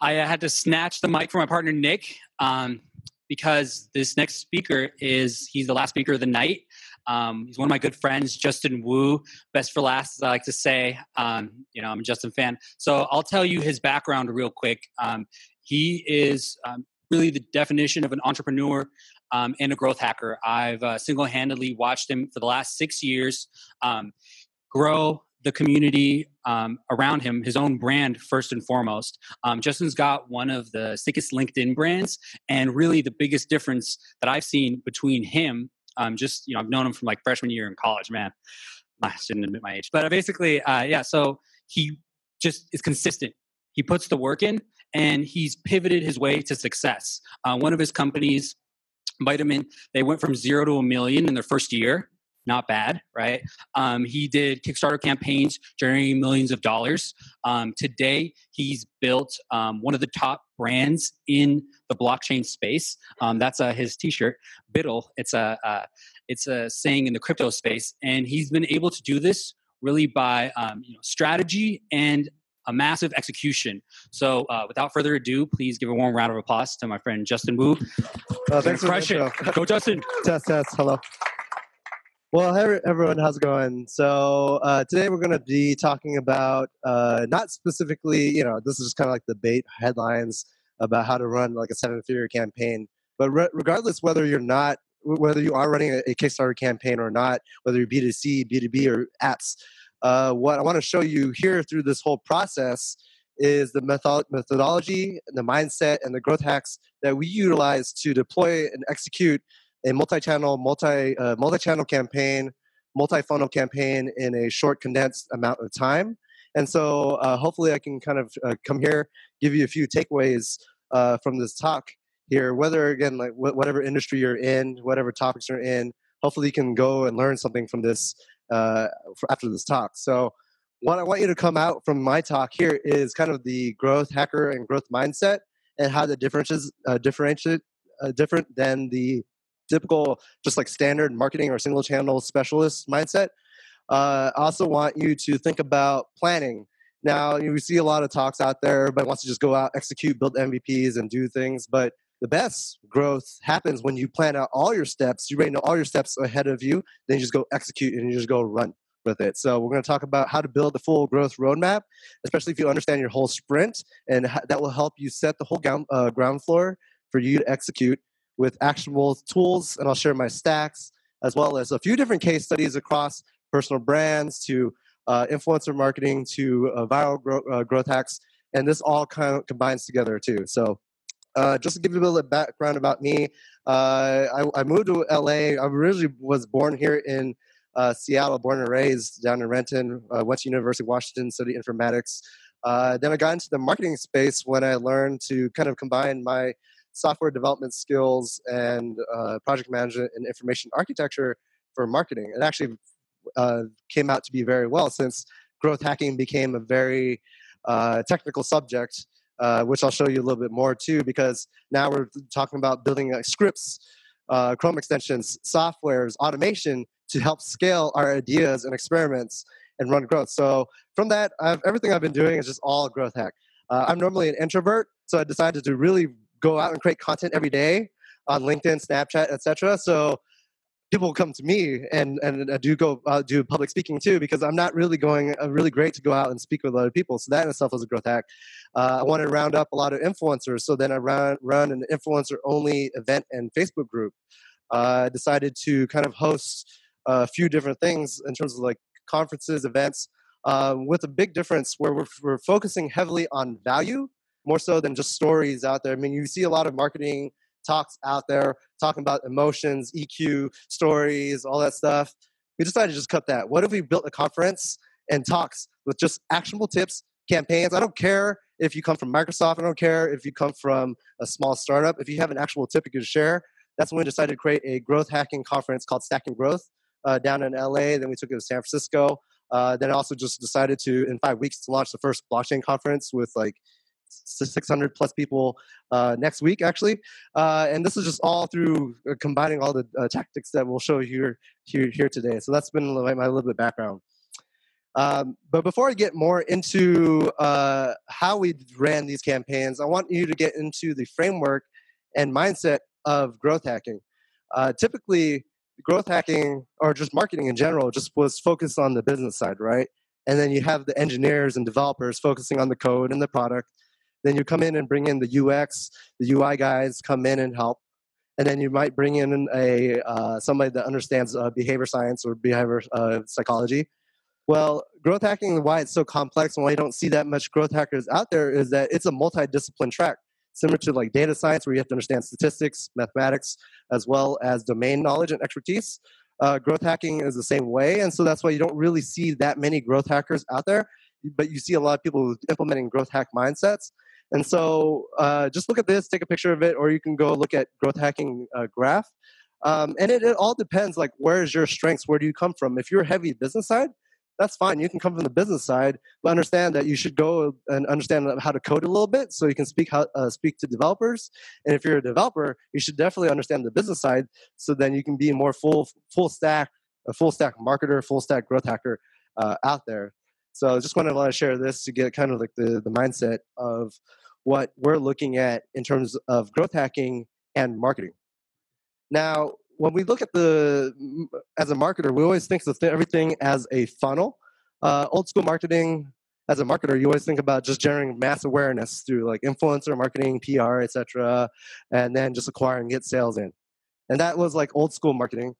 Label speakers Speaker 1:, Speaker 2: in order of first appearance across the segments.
Speaker 1: I had to snatch the mic from my partner, Nick, because this next speaker he's the last speaker of the night. He's one of my good friends, Justin Wu, best for last, as I like to say. I'm a Justin fan. So I'll tell you his background real quick. He is really the definition of an entrepreneur and a growth hacker. I've single-handedly watched him for the last 6 years grow the community around him, his own brand first and foremost. Justin's got one of the sickest LinkedIn brands, and really the biggest difference that I've seen between him, I've known him from like freshman year in college, man. I shouldn't admit my age, but basically, so he just is consistent. He puts the work in, and he's pivoted his way to success. One of his companies, Vitamin, they went from 0 to $1 million in their first year. Not bad, right? He did Kickstarter campaigns generating millions of dollars. Today, he's built one of the top brands in the blockchain space. That's his T-shirt, Biddle. It's a saying in the crypto space, and he's been able to do this really by strategy and a massive execution. So, without further ado, please give a warm round of applause to my friend Justin Wu.
Speaker 2: Thanks for the intro.
Speaker 1: Go, Justin.
Speaker 2: Test. Hello. Well, hey everyone, how's it going? So today we're going to be talking about not specifically, this is just kind of like the bait headlines about how to run like a 7-figure campaign. But regardless whether you are running a Kickstarter campaign or not, whether you're B2C, B2B, or apps, what I want to show you here through this whole process is the methodology, the mindset, and the growth hacks that we utilize to deploy and execute a multi-channel campaign, multi-funnel campaign in a short, condensed amount of time. And so hopefully I can kind of come here, give you a few takeaways from this talk here, whether, again, like whatever industry you're in, whatever topics you're in, hopefully you can go and learn something from this after this talk. So what I want you to come out from my talk here is kind of the growth hacker and growth mindset and how the differences different than the typical, just like standard marketing or single channel specialist mindset. I also want you to think about planning. Now, we see a lot of talks out there. Everybody wants to just go out, execute, build MVPs, and do things. But the best growth happens when you plan out all your steps. You already know all your steps ahead of you. Then you just go execute and you just go run with it. So we're going to talk about how to build the full growth roadmap, especially if you understand your whole sprint. And that will help you set the whole ground floor for you to execute with actionable tools, and I'll share my stacks, as well as a few different case studies across personal brands to influencer marketing to viral growth hacks, and this all kind of combines together too. So just to give you a little background about me, I moved to LA. I originally was born here in Seattle, born and raised down in Renton, went to University of Washington, studied informatics. Then I got into the marketing space when I learned to kind of combine my software development skills and project management and information architecture for marketing. It actually came out to be very well, since growth hacking became a very technical subject, which I'll show you a little bit more too, because now we're talking about building scripts, Chrome extensions, softwares, automation to help scale our ideas and experiments and run growth. So from that, everything I've been doing is just all growth hack. I'm normally an introvert, so I decided to really go out and create content every day on LinkedIn, Snapchat, etc. So people will come to me, and I do public speaking too, because I'm not really really great to go out and speak with other people. So that in itself was a growth hack. I wanted to round up a lot of influencers, so then I run an influencer-only event and Facebook group. I decided to kind of host a few different things in terms of like conferences, events, with a big difference where we're focusing heavily on value, more so than just stories out there. I mean, you see a lot of marketing talks out there talking about emotions, EQ, stories, all that stuff. We decided to just cut that. What if we built a conference and talks with just actionable tips, campaigns? I don't care if you come from Microsoft. I don't care if you come from a small startup. If you have an actual tip you can share, that's when we decided to create a growth hacking conference called Stacking Growth down in LA. Then we took it to San Francisco. Then I also just decided to, in 5 weeks, to launch the first blockchain conference with like 600 plus people next week, actually. And this is just all through combining all the tactics that we'll show you here today. So that's been my little bit background. But before I get more into how we ran these campaigns, I want you to get into the framework and mindset of growth hacking. Typically, growth hacking or just marketing in general just was focused on the business side, right? And then you have the engineers and developers focusing on the code and the product. Then you come in and bring in the UX, the UI guys come in and help. And then you might bring in somebody that understands behavior science or behavior psychology. Well, growth hacking, why it's so complex and why you don't see that much growth hackers out there is that it's a multidiscipline track, similar to like data science, where you have to understand statistics, mathematics, as well as domain knowledge and expertise. Growth hacking is the same way, and so that's why you don't really see that many growth hackers out there, but you see a lot of people implementing growth hack mindsets. And so just look at this, take a picture of it, or you can go look at growth hacking graph. And it all depends, like, where's your strengths? Where do you come from? If you're heavy business side, that's fine. You can come from the business side, but understand that you should go and understand how to code a little bit so you can speak to developers. And if you're a developer, you should definitely understand the business side so then you can be more full stack marketer, full stack growth hacker out there. So I just wanted to share this to get kind of like the mindset of what we're looking at in terms of growth hacking and marketing. Now, when we look at as a marketer, we always think of everything as a funnel. Old school marketing, as a marketer, you always think about just generating mass awareness through like influencer marketing, PR, etc., and then just acquire and get sales in. And that was like old school marketing.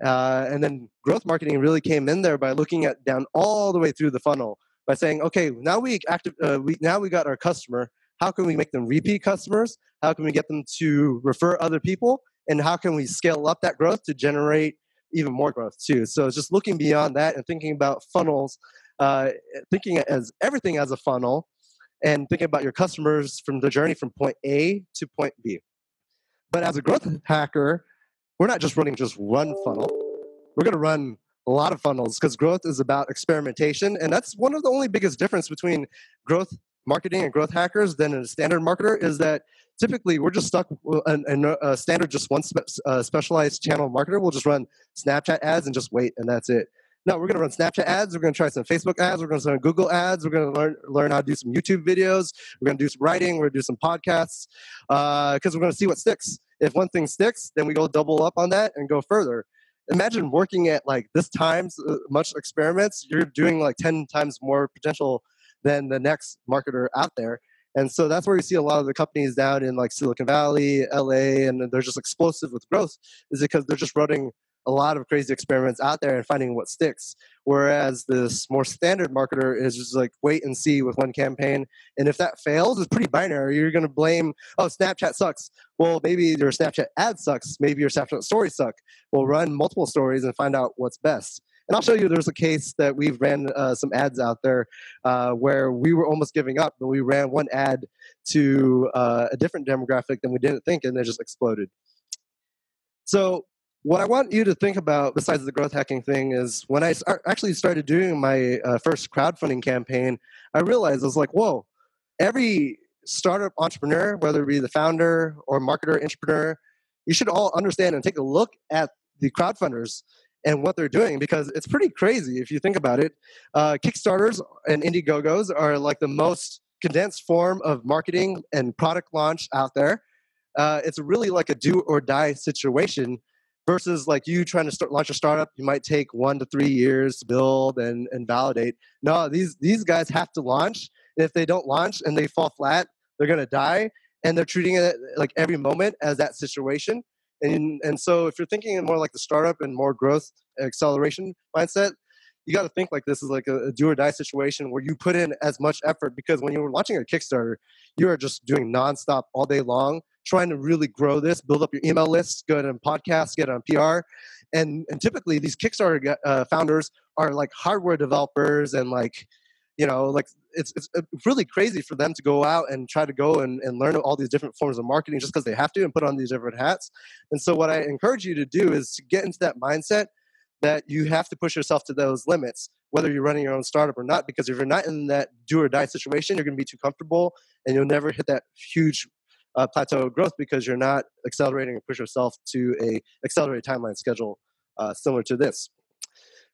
Speaker 2: And then growth marketing really came in there by looking at down all the way through the funnel by saying, okay, now we got our customer. How can we make them repeat customers? How can we get them to refer other people? And how can we scale up that growth to generate even more growth too? So just looking beyond that and thinking about funnels, thinking as everything as a funnel, and thinking about your customers from the journey from point A to point B. But as a growth hacker, we're not just running just one funnel. We're going to run a lot of funnels because growth is about experimentation. And that's one of the only biggest difference between growth marketing and growth hackers than a standard marketer is that typically we're just stuck in a standard, just one specialized channel marketer will just run Snapchat ads and just wait, and that's it. No, we're going to run Snapchat ads. We're going to try some Facebook ads. We're going to run Google ads. We're going to learn how to do some YouTube videos. We're going to do some writing. We're going to do some podcasts because we're going to see what sticks. If one thing sticks, then we go double up on that and go further. Imagine working at like this times much experiments. You're doing like 10 times more potential than the next marketer out there. And so that's where you see a lot of the companies down in like Silicon Valley, LA, and they're just explosive with growth is because they're just running a lot of crazy experiments out there and finding what sticks. Whereas this more standard marketer is just like wait and see with one campaign. And if that fails, it's pretty binary. You're going to blame, oh, Snapchat sucks. Well, maybe your Snapchat ad sucks. Maybe your Snapchat stories suck. We'll run multiple stories and find out what's best. And I'll show you there's a case that we've ran some ads out there where we were almost giving up, but we ran one ad to a different demographic than we didn't think, and it just exploded. So what I want you to think about, besides the growth hacking thing, is when I actually started doing my first crowdfunding campaign, I realized I was like, whoa, every startup entrepreneur, whether it be the founder or marketer, entrepreneur, you should all understand and take a look at the crowdfunders and what they're doing, because it's pretty crazy if you think about it. Kickstarters and Indiegogos are like the most condensed form of marketing and product launch out there. It's really like a do or die situation versus like you trying to launch a startup. You might take 1 to 3 years to build and validate. No, these guys have to launch. And if they don't launch and they fall flat, they're going to die. And they're treating it like every moment as that situation. And so if you're thinking more like the startup and more growth acceleration mindset, you got to think like this is like a do or die situation where you put in as much effort, because when you're launching a Kickstarter, you are just doing nonstop all day long, trying to really grow this, build up your email list, go on podcasts, get on PR. And typically these Kickstarter founders are like hardware developers and like, like it's really crazy for them to go out and try to go and learn all these different forms of marketing just because they have to and put on these different hats. And so what I encourage you to do is to get into that mindset that you have to push yourself to those limits, whether you're running your own startup or not, because if you're not in that do or die situation, you're going to be too comfortable and you'll never hit that huge plateau of growth because you're not accelerating and push yourself to a accelerated timeline schedule similar to this.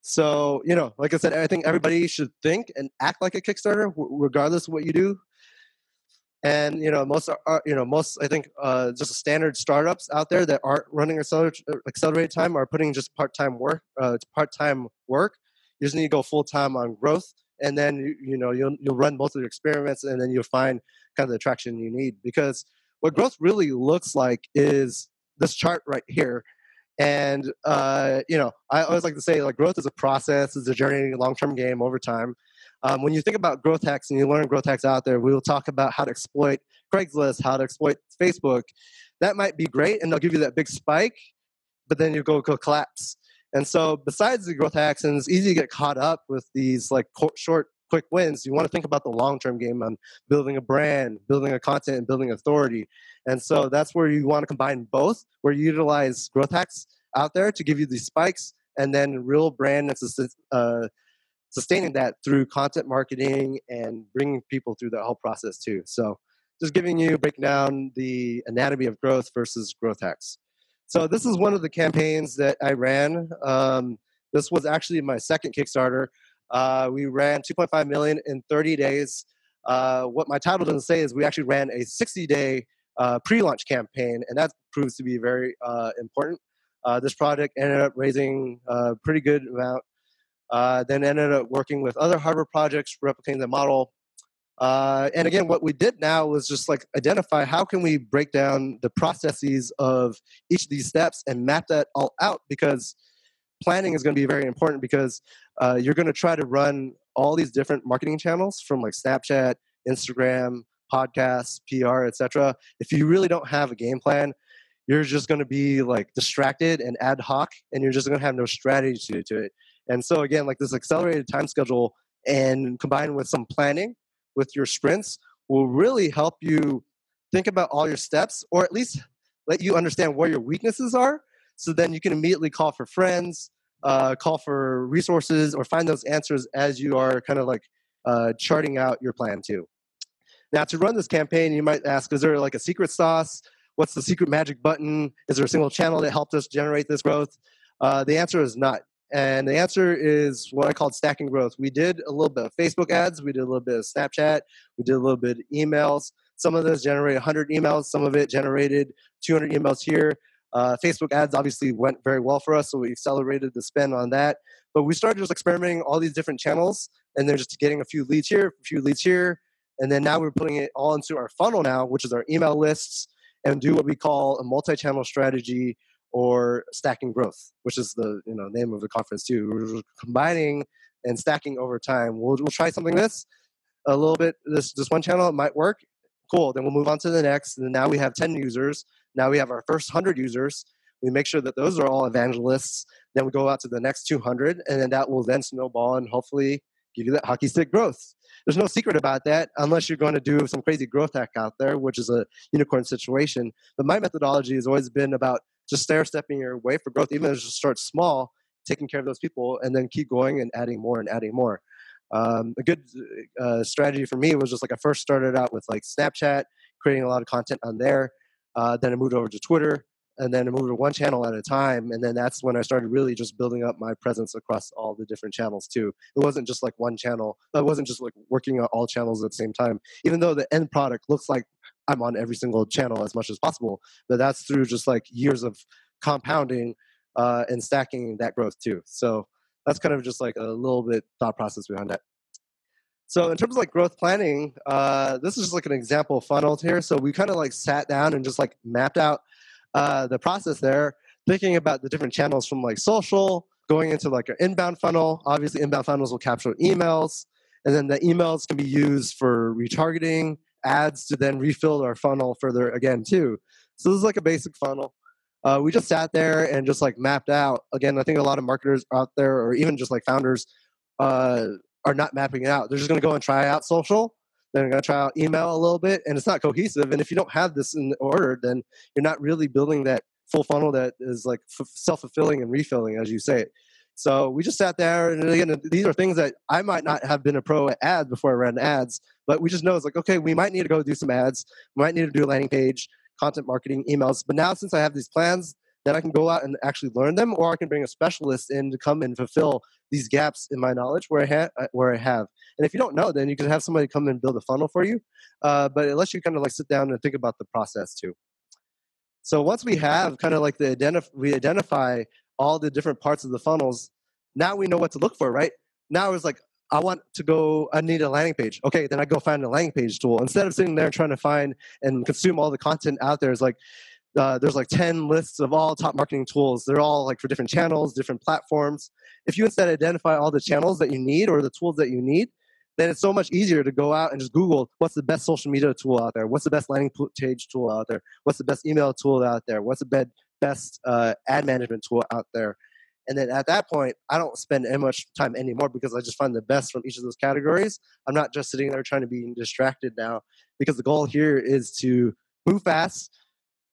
Speaker 2: So, like I said, I think everybody should think and act like a Kickstarter, regardless of what you do. And most I think just standard startups out there that aren't running accelerated time are putting just part-time work. You just need to go full-time on growth, and then you'll run most of your experiments, and then you'll find kind of the traction you need. Because what growth really looks like is this chart right here. And I always like to say, like, growth is a process, is a journey, long-term game over time. When you think about growth hacks and you learn growth hacks out there, we will talk about how to exploit Craigslist, how to exploit Facebook. That might be great, and they'll give you that big spike, but then you go collapse. And so, besides the growth hacks, and it's easy to get caught up with these like short, quick wins, you want to think about the long-term game on building a brand, building a content, and building authority. And so that's where you want to combine both, where you utilize growth hacks out there to give you these spikes, and then real brand and sustaining that through content marketing and bringing people through that whole process too. So just breaking down the anatomy of growth versus growth hacks. So this is one of the campaigns that I ran. This was actually my second Kickstarter. We ran 2.5 million in 30 days. What my title doesn't say is we actually ran a 60-day pre-launch campaign, and that proves to be very important. This project ended up raising a pretty good amount. Then ended up working with other hardware projects, replicating the model. And again, what we did now was just like identify how can we break down the processes of each of these steps and map that all out, because planning is going to be very important, because you're going to try to run all these different marketing channels from like Snapchat, Instagram, podcasts, PR, etc. If you really don't have a game plan, you're just going to be like distracted and ad hoc, and you're just going to have no strategy to it. And so again, like this accelerated time schedule and combined with some planning with your sprints will really help you think about all your steps, or at least let you understand where your weaknesses are. So then you can immediately call for friends, call for resources, or find those answers as you are kind of like charting out your plan too. Now, to run this campaign, you might ask, is there like a secret sauce? What's the secret magic button? Is there a single channel that helped us generate this growth? The answer is not. And the answer is what I called stacking growth. We did a little bit of Facebook ads. We did a little bit of Snapchat. We did a little bit of emails. Some of those generated 100 emails. Some of it generated 200 emails here. Facebook ads obviously went very well for us, so we accelerated the spend on that. But we started just experimenting all these different channels, and then just getting a few leads here, a few leads here. And then now we're putting it all into our funnel now, which is our email lists, and do what we call a multi-channel strategy, or stacking growth, which is the name of the conference too. We're combining and stacking over time. We'll try something a little bit. This one channel, it might work. Cool. Then we'll move on to the next. And now we have 10 users. Now we have our first 100 users. We make sure that those are all evangelists. Then we go out to the next 200, and then that will then snowball and hopefully give you that hockey stick growth. There's no secret about that unless you're going to do some crazy growth hack out there, which is a unicorn situation. But my methodology has always been about just stair-stepping your way for growth, even if you start small, taking care of those people, and then keep going and adding more and adding more. A good strategy for me was just like I first started out with like Snapchat, creating a lot of content on there. Then I moved over to Twitter, and then I moved to one channel at a time. And then that's when I started really just building up my presence across all the different channels too. It wasn't just like one channel. I wasn't just like working on all channels at the same time, even though the end product looks like I'm on every single channel as much as possible. But that's through just like years of compounding and stacking that growth too. So that's kind of just like a little bit thought process behind that. So in terms of like growth planning, this is just like an example funnel here. So we kind of like sat down and just like mapped out the process there, thinking about the different channels from like social, going into like an inbound funnel. Obviously, inbound funnels will capture emails, and then the emails can be used for retargeting, ads to then refill our funnel further again too. So this is like a basic funnel. We just sat there and just like mapped out. Again, I think a lot of marketers out there, or even just like founders, are not mapping it out. They're just going to go and try out social. They're going to try out email a little bit, and it's not cohesive. And if you don't have this in order, then you're not really building that full funnel that is like self-fulfilling and refilling, as you say it. So we just sat there, and again, these are things that I might not have been a pro at ads before I ran ads, but we just know it's like, okay, we might need to go do some ads. We might need to do a landing page, content marketing, emails. But now since I have these plans, then I can go out and actually learn them, or I can bring a specialist in to come and fulfill these gaps in my knowledge where I have. And if you don't know, then you can have somebody come and build a funnel for you. But it lets you kind of like sit down and think about the process too. So once we have kind of like we identify all the different parts of the funnels, now we know what to look for, right? Now it's like, I need a landing page. Okay, then I go find a landing page tool. Instead of sitting there trying to find and consume all the content out there, there's like 10 lists of all top marketing tools. They're all like for different channels, different platforms. If you instead identify all the channels that you need or the tools that you need, then it's so much easier to go out and just Google what's the best social media tool out there, what's the best landing page tool out there, what's the best email tool out there, what's the best ad management tool out there. And then at that point, I don't spend as much time anymore because I just find the best from each of those categories. I'm not just sitting there trying to be distracted now, because the goal here is to move fast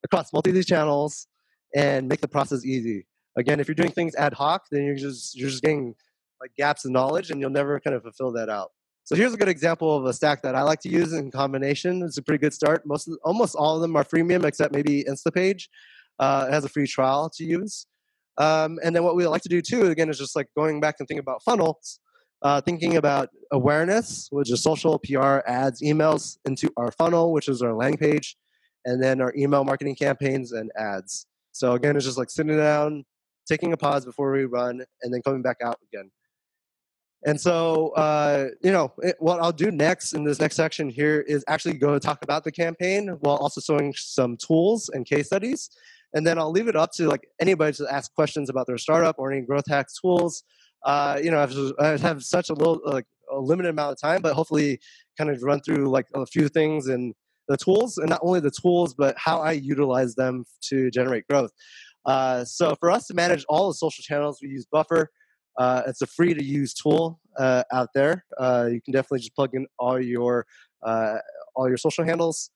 Speaker 2: across multi of these channels and make the process easy. Again, if you're doing things ad hoc, then you're just getting like gaps in knowledge, and you'll never kind of fulfill that out. So here's a good example of a stack that I like to use in combination. It's a pretty good start. Almost all of them are freemium, except maybe Instapage. It has a free trial to use. And then what we like to do too, again, is just like going back and thinking about funnels, thinking about awareness, which is social, PR, ads, emails, into our funnel, which is our landing page, and then our email marketing campaigns and ads. So again, it's just like sitting down, taking a pause before we run, and then coming back out again. And so, what I'll do next in this next section here is actually go talk about the campaign while also showing some tools and case studies. And then I'll leave it up to like anybody to ask questions about their startup or any growth hack tools. I have such a limited amount of time, but hopefully kind of run through like a few things and the tools, and not only the tools, but how I utilize them to generate growth. So for us to manage all the social channels, we use Buffer. It's a free to use tool out there. You can definitely just plug in all your social handles.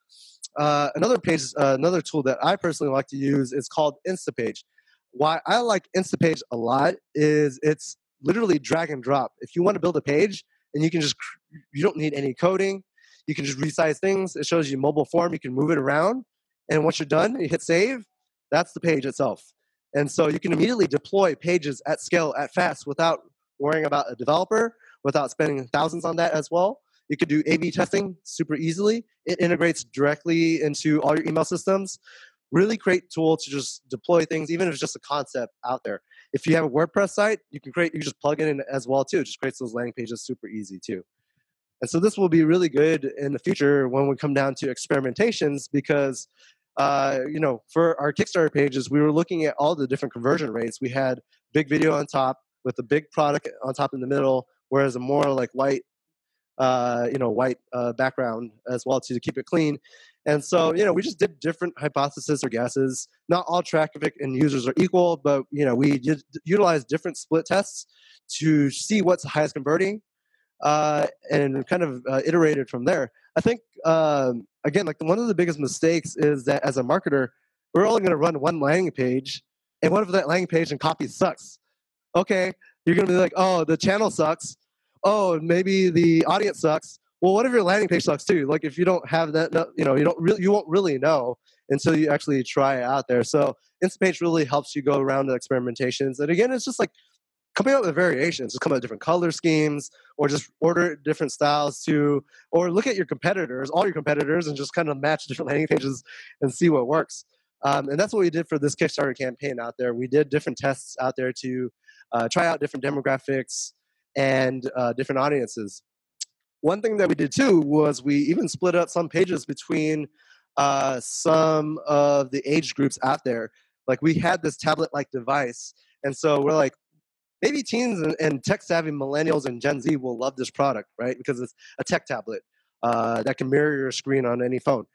Speaker 2: Another tool that I personally like to use is called Instapage. Why I like Instapage a lot is it's literally drag and drop. If you want to build a page, and you don't need any coding, you can just resize things. It shows you mobile form. You can move it around, and once you're done, you hit save. That's the page itself. And so you can immediately deploy pages at scale, at fast, without worrying about a developer, without spending thousands on that as well. You could do A/B testing super easily. It integrates directly into all your email systems. Really great tool to just deploy things, even if it's just a concept out there. If you have a WordPress site, you can just plug it in as well too. It just creates those landing pages super easy too. And so this will be really good in the future when we come down to experimentations, because for our Kickstarter pages, we were looking at all the different conversion rates. We had big video on top with a big product on top in the middle, whereas a more like white background as well to keep it clean. And so, we just did different hypotheses or guesses. Not all traffic and users are equal, but, we utilized different split tests to see what's the highest converting, and kind of iterated from there. I think, again, like one of the biggest mistakes is that as a marketer, we're only going to run one landing page, and what if that landing page and copy sucks? Okay, you're going to be like, oh, the channel sucks. Oh, maybe the audience sucks. Well, what if your landing page sucks too? Like if you don't have that, you won't really know until you actually try it out there. So Instapage really helps you go around the experimentations. And again, it's just like coming up with variations. Just come up with different color schemes, or just order different styles or look at all your competitors, and just kind of match different landing pages and see what works. And that's what we did for this Kickstarter campaign out there. We did different tests out there to try out different demographics and different audiences. One thing that we did too was we even split up some pages between some of the age groups out there. Like we had this tablet-like device, and so we're like, maybe teens and tech-savvy millennials and Gen Z will love this product, right? Because it's a tech tablet that can mirror your screen on any phone.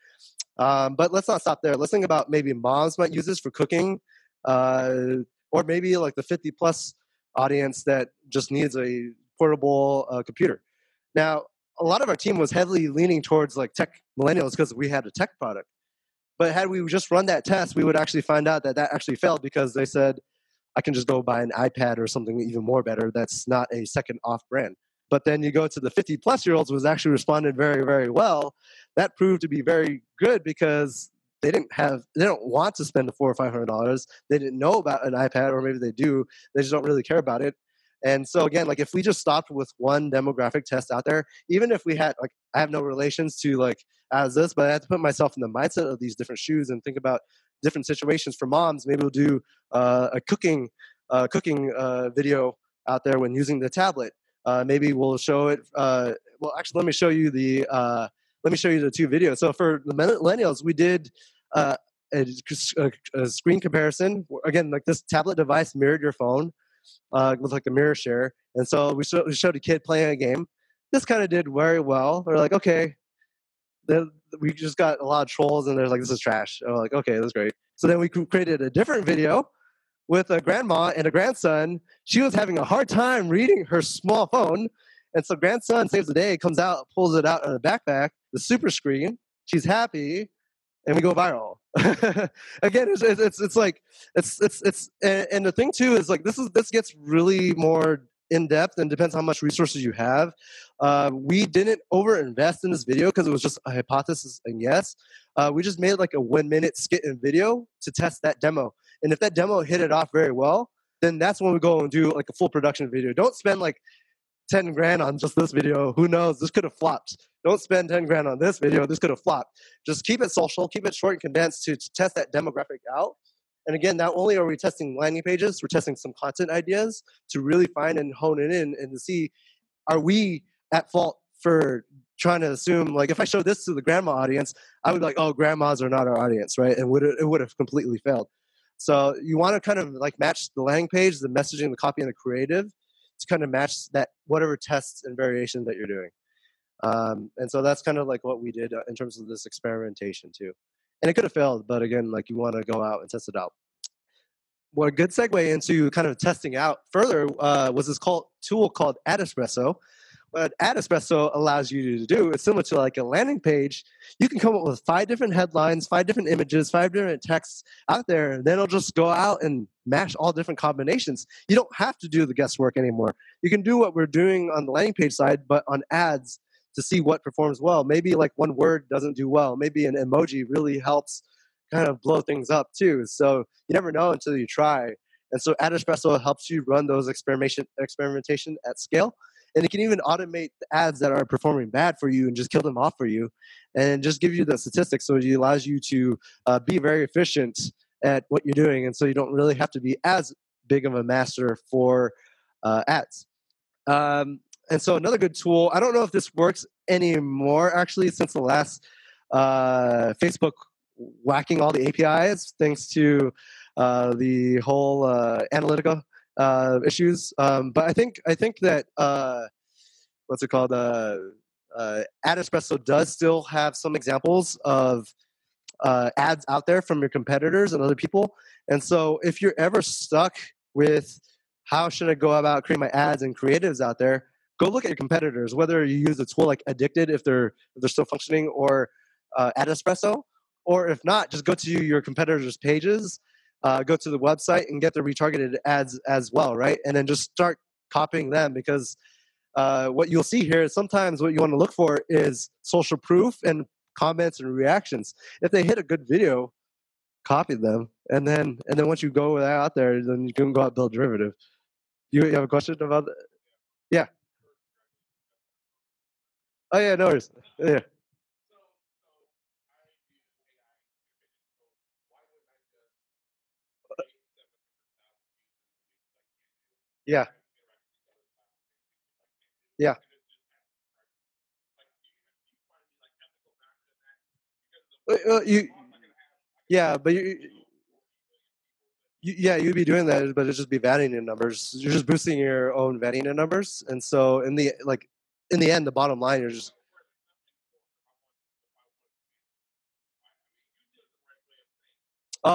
Speaker 2: But let's not stop there. Let's think about maybe moms might use this for cooking, or maybe like the 50-plus audience that just needs a portable computer. Now, a lot of our team was heavily leaning towards like tech millennials because we had a tech product. But had we just run that test, we would actually find out that actually failed, because they said, I can just go buy an iPad or something even more better that's not a second off brand. But then you go to the 50-plus-year-olds, was actually responded very, very well. That proved to be very good because they don't want to spend the $400 or $500. They didn't know about an iPad, or maybe they do. They just don't really care about it. And so again, like if we just stopped with one demographic test out there, even if we had like, I have no relations to like as this, but I have to put myself in the mindset of these different shoes and think about different situations for moms. Maybe we'll do a cooking video out there when using the tablet. Maybe we'll show it. Well, actually, let me show you the 2 videos. So for the millennials, we did a screen comparison. Again, like this tablet device mirrored your phone with like a mirror share, and so we showed a kid playing a game. This kind of did very well. We're like, okay, then we just got a lot of trolls, and they're like, this is trash. And we're like, okay, that's great. So then we created a different video with a grandma and a grandson. She was having a hard time reading her small phone. And so grandson saves the day, comes out, pulls it out in a backpack, the super screen. She's happy, and we go viral. Again, it's like and the thing too is like this gets really more in depth and depends how much resources you have. We didn't overinvest in this video because it was just a hypothesis and guess. We just made like a 1-minute skit in video to test that demo. And if that demo hit it off very well, then that's when we go and do like a full production video. Don't spend like 10 grand on just this video. Who knows? This could have flopped. Don't spend 10 grand on this video. This could have flopped. Just keep it social, keep it short and condensed to test that demographic out. And again, not only are we testing landing pages, we're testing some content ideas to really find and hone it in and to see, are we at fault for trying to assume, like if I showed this to the grandma audience, I would be like, oh, grandmas are not our audience, right? And it would have completely failed. So you want to kind of like match the landing page, the messaging, the copy, and the creative to kind of match that whatever tests and variations that you're doing. And so that's kind of like what we did in terms of this experimentation too. And it could have failed, but again, like you want to go out and test it out. What a good segue into kind of testing out further was this tool called Espresso. What Espresso allows you to do is similar to like a landing page. You can come up with 5 different headlines, 5 different images, 5 different texts out there, and then it'll just go out and mash all different combinations. You don't have to do the guesswork anymore. You can do what we're doing on the landing page side, but on ads to see what performs well. Maybe like one word doesn't do well. Maybe an emoji really helps kind of blow things up too. So you never know until you try. And so Espresso helps you run those experimentation at scale. And it can even automate the ads that are performing bad for you and just kill them off for you and just give you the statistics. So it allows you to be very efficient at what you're doing. And so you don't really have to be as big of a master for ads. And so another good tool, I don't know if this works anymore actually since the last Facebook whacking all the APIs thanks to the whole Analytica issues. But I think that what's it called? Espresso does still have some examples of ads out there from your competitors and other people. And so if you're ever stuck with how should I go about creating my ads and creatives out there, go look at your competitors, whether you use a tool like Addicted if they're still functioning, or Espresso, or if not, just go to your competitors' pages, go to the website and get the retargeted ads as well, right? And then just start copying them, because what you'll see here is sometimes what you want to look for is social proof and comments and reactions. If they hit a good video, copy them, and then once you go out there, then you can go out and build derivative. You have a question about that? Yeah. Oh yeah, no worries. Yeah. Yeah. Yeah. You. Yeah, but yeah, you'd be doing that, but it'd just be vetting in numbers. You're just boosting your own vetting in numbers, and so in the end, the bottom line, you're just. Oh,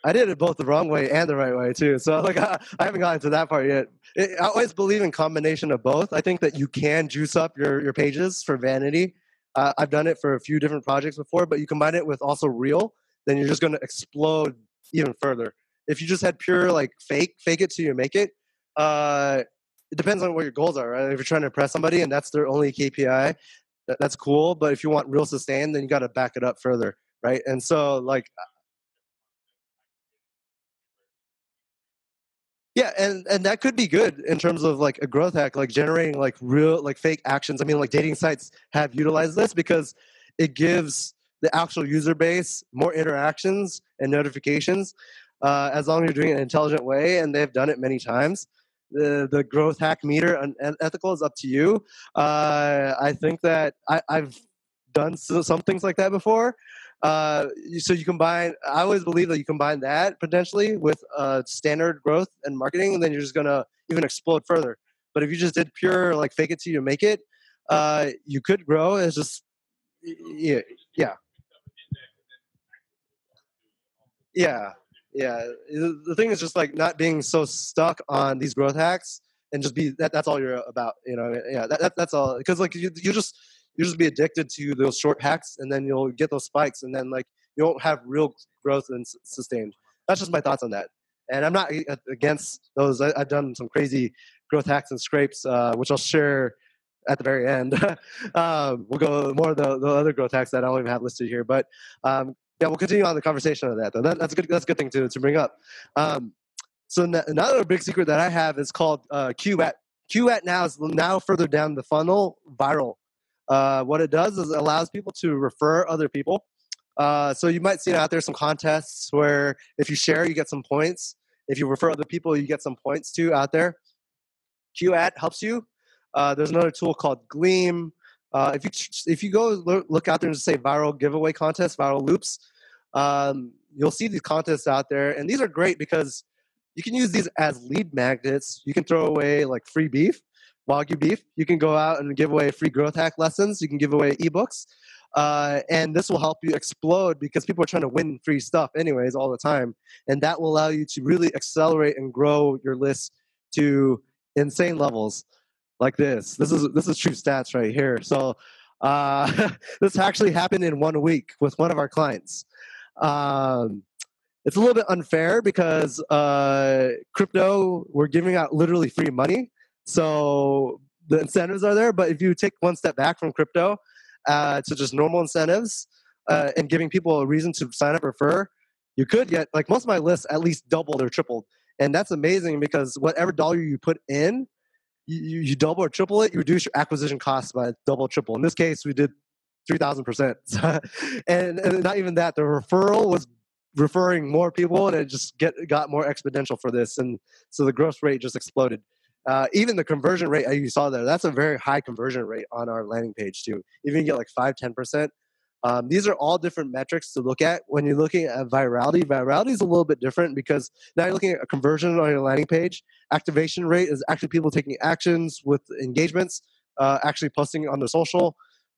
Speaker 2: I did it both the wrong way and the right way too. So like I haven't gotten to that part yet. I always believe in combination of both. I think that you can juice up your pages for vanity. I've done it for a few different projects before, but you combine it with also real, then you're just going to explode even further. If you just had pure like fake it till you make it, it depends on what your goals are, right? If you're trying to impress somebody and that's their only KPI, that's cool. But if you want real sustain, then you got to back it up further, right? And so like Yeah, and that could be good in terms of like a growth hack, like generating like real like fake actions. I mean, like dating sites have utilized this because it gives the actual user base more interactions and notifications, as long as you're doing it in an intelligent way, and they've done it many times. The growth hack meter and ethical is up to you. I think that I've done some things like that before. So you combine. I always believe that you combine that potentially with standard growth and marketing, and then you're just gonna even explode further. But if you just did pure like fake it till you make it, you could grow. It's just yeah, yeah, yeah, yeah. The thing is just like not being so stuck on these growth hacks and just be that's all you're about. You know, yeah, that's all. Because like you just be addicted to those short hacks, and then you'll get those spikes, and then like you won't have real growth and sustained. That's just my thoughts on that. And I'm not against those. I've done some crazy growth hacks and scrapes, which I'll share at the very end. We'll go more of the other growth hacks that I don't even have listed here, but yeah, we'll continue on the conversation on that. Though that's a good. That's a good thing to bring up. Um, so another big secret that I have is called QAT. QAT now is now further down the funnel, viral. What it does is it allows people to refer other people. So you might see out there some contests where if you share, you get some points. If you refer other people, you get some points too out there. QAT helps you. There's another tool called Gleam. If you go look out there and just say viral giveaway contest, viral loops, you'll see these contests out there, and these are great because you can use these as lead magnets. You can throw away like free beef, Wagyu beef. You can go out and give away free growth hack lessons. You can give away ebooks, and this will help you explode because people are trying to win free stuff anyways all the time, and that will allow you to really accelerate and grow your list to insane levels like this. This is true stats right here. So this actually happened in 1 week with one of our clients. Um, it's a little bit unfair because crypto, we're giving out literally free money. So the incentives are there. But if you take one step back from crypto to just normal incentives and giving people a reason to sign up or refer, you could get, like most of my lists, at least doubled or tripled. And that's amazing because whatever dollar you put in, you double or triple it, you reduce your acquisition costs by double or triple. In this case, we did 3,000%. And not even that, the referral was referring more people, and it just got more exponential for this. And so the growth rate just exploded. Even the conversion rate you saw there, that's a very high conversion rate on our landing page too. Even you get like 5-10%. These are all different metrics to look at when you're looking at virality. Virality is a little bit different because now you're looking at a conversion on your landing page. Activation rate is actually people taking actions with engagements, actually posting on their social.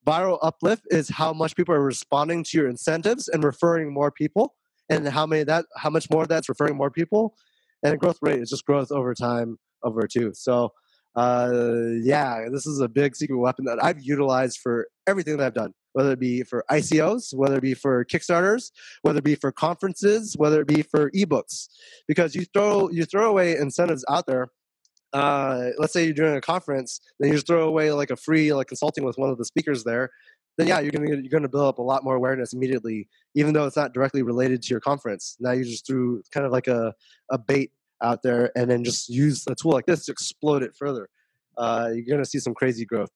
Speaker 2: Viral uplift is how much people are responding to your incentives and referring more people, and how much more of that's referring more people. And the growth rate is just growth over time over too. So yeah, this is a big secret weapon that I've utilized for everything that I've done, whether it be for ICOs, whether it be for Kickstarters, whether it be for conferences, whether it be for ebooks, because you throw away incentives out there. Let's say you're doing a conference, then you just throw away like a free like consulting with one of the speakers there. Then yeah, you're gonna build up a lot more awareness immediately, even though it's not directly related to your conference. Now you just threw kind of like a bait out there, and then just use a tool like this to explode it further. You're gonna see some crazy growth.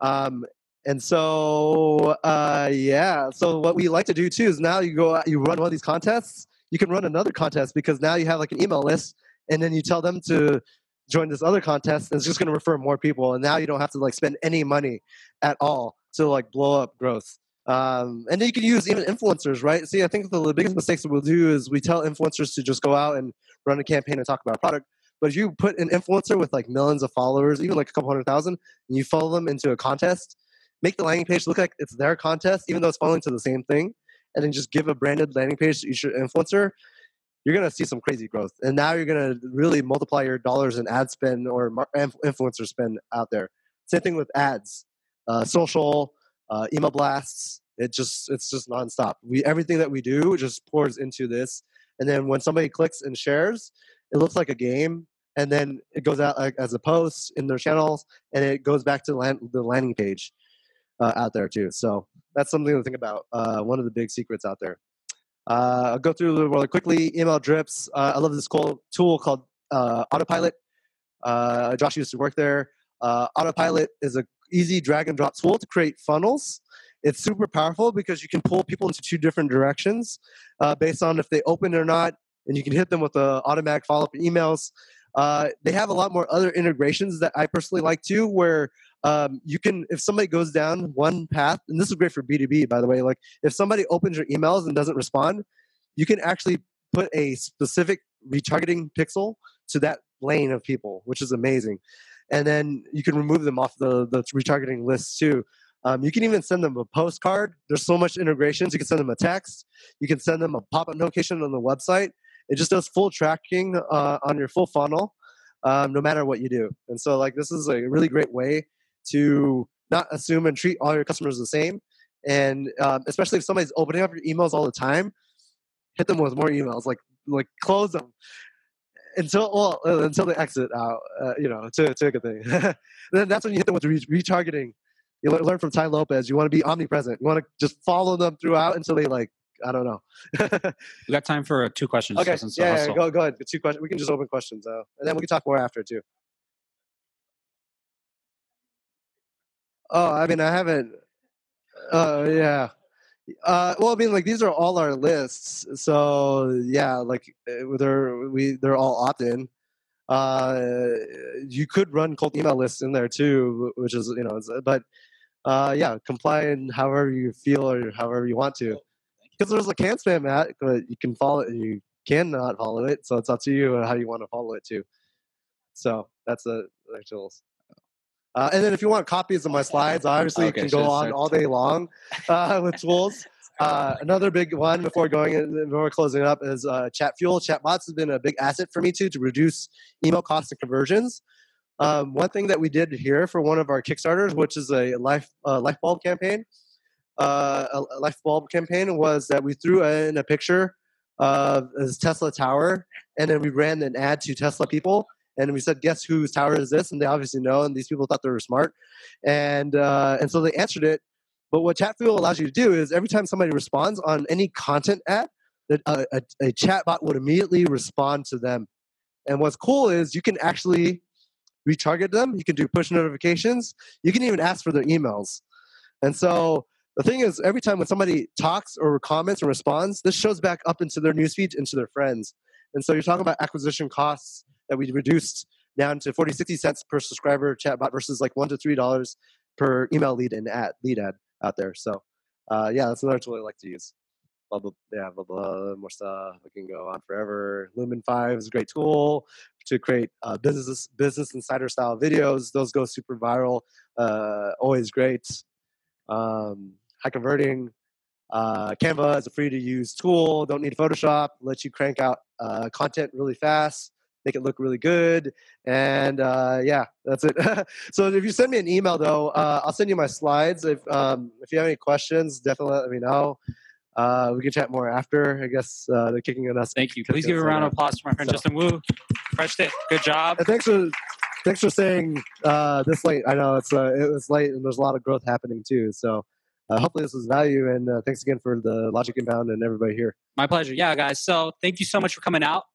Speaker 2: Um, and so yeah, so what we like to do too is now you go out, you run one of these contests. You can run another contest because now you have like an email list, and then you tell them to join this other contest, and it's just going to refer more people. And now you don't have to like spend any money at all to like blow up growth. And then you can use even influencers, right? See, I think the biggest mistakes that we'll do is we tell influencers to just go out and run a campaign and talk about a product. But if you put an influencer with like millions of followers, even like a couple 100,000, and you follow them into a contest, make the landing page look like it's their contest, even though it's falling to the same thing, and then just give a branded landing page to each influencer, you're going to see some crazy growth. And now you're going to really multiply your dollars in ad spend or influencer spend out there. Same thing with ads, social, email blasts. It's just nonstop. Everything that we do just pours into this. And then when somebody clicks and shares, it looks like a game. And then it goes out like, as a post in their channels, and it goes back to the landing page out there too. So that's something to think about. One of the big secrets out there. I'll go through really quickly. Email drips. I love this cool tool called Autopilot. Josh used to work there. Autopilot is a easy drag and drop tool to create funnels. It's super powerful because you can pull people into 2 different directions based on if they open or not, and you can hit them with the automatic follow-up emails. They have a lot more other integrations that I personally like too, where you can, if somebody goes down one path, and this is great for B2B, by the way, like if somebody opens your emails and doesn't respond, you can actually put a specific retargeting pixel to that lane of people, which is amazing. And then you can remove them off the retargeting list too. You can even send them a postcard. There's so much integrations. You can send them a text. You can send them a pop-up notification on the website. It just does full tracking on your full funnel, no matter what you do. And so, like, this is a really great way to not assume and treat all your customers the same. And especially if somebody's opening up your emails all the time, hit them with more emails. Like close them until they exit out. To a good thing. Then that's when you hit them with retargeting. You learn from Ty Lopez. You want to be omnipresent. You want to just follow them throughout until they I don't know.
Speaker 1: We got time for 2 questions.
Speaker 2: Okay. Yeah, go ahead. 2 questions. We can just open questions, and then we can talk more after too. Oh, I mean, I haven't. Oh, yeah. Well, I mean, like these are all our lists, so yeah, like they're all opt-in. You could run cold email lists in there too, which is but yeah, comply in however you feel or however you want to. Because there's a can spam at, but you can follow it and you cannot follow it, so it's up to you how you want to follow it too. So that's the tools. And then if you want copies of my slides, obviously you can go on all day long with tools. Another big one before closing up is Chat Fuel. Chatbots has been a big asset for me too to reduce email costs and conversions. One thing that we did here for one of our Kickstarters, which is a light bulb campaign, was that we threw in a picture of this Tesla tower, and then we ran an ad to Tesla people. And we said, guess whose tower is this? And they obviously know, and these people thought they were smart. And so they answered it. But what Chatfuel allows you to do is every time somebody responds on any content ad, a chatbot would immediately respond to them. And what's cool is you can actually retarget them. You can do push notifications. You can even ask for their emails. And so the thing is, every time when somebody talks or comments or responds, this shows back up into their newsfeed, into their friends. And so you're talking about acquisition costs that we reduced down to 40-60 cents per subscriber chatbot versus like $1 to $3 per email lead ad out there. So yeah, that's another tool I like to use. Blah, blah, more stuff. I can go on forever. Lumen 5 is a great tool to create business insider style videos. Those go super viral. Always great. High converting. Canva is a free to use tool. Don't need Photoshop. Lets you crank out content really fast. Make it look really good. And yeah, that's it. So if you send me an email though, I'll send you my slides. If you have any questions, definitely let me know. We can chat more after. I guess they're kicking on us.
Speaker 1: Thank you. Please give a round of applause for my friend Justin Wu. Crushed it. Good job.
Speaker 2: And thanks for staying this late. I know it was late and there's a lot of growth happening too. So hopefully this was value, and thanks again for the Logic Inbound and everybody here.
Speaker 1: My pleasure. Yeah, guys. So thank you so much for coming out.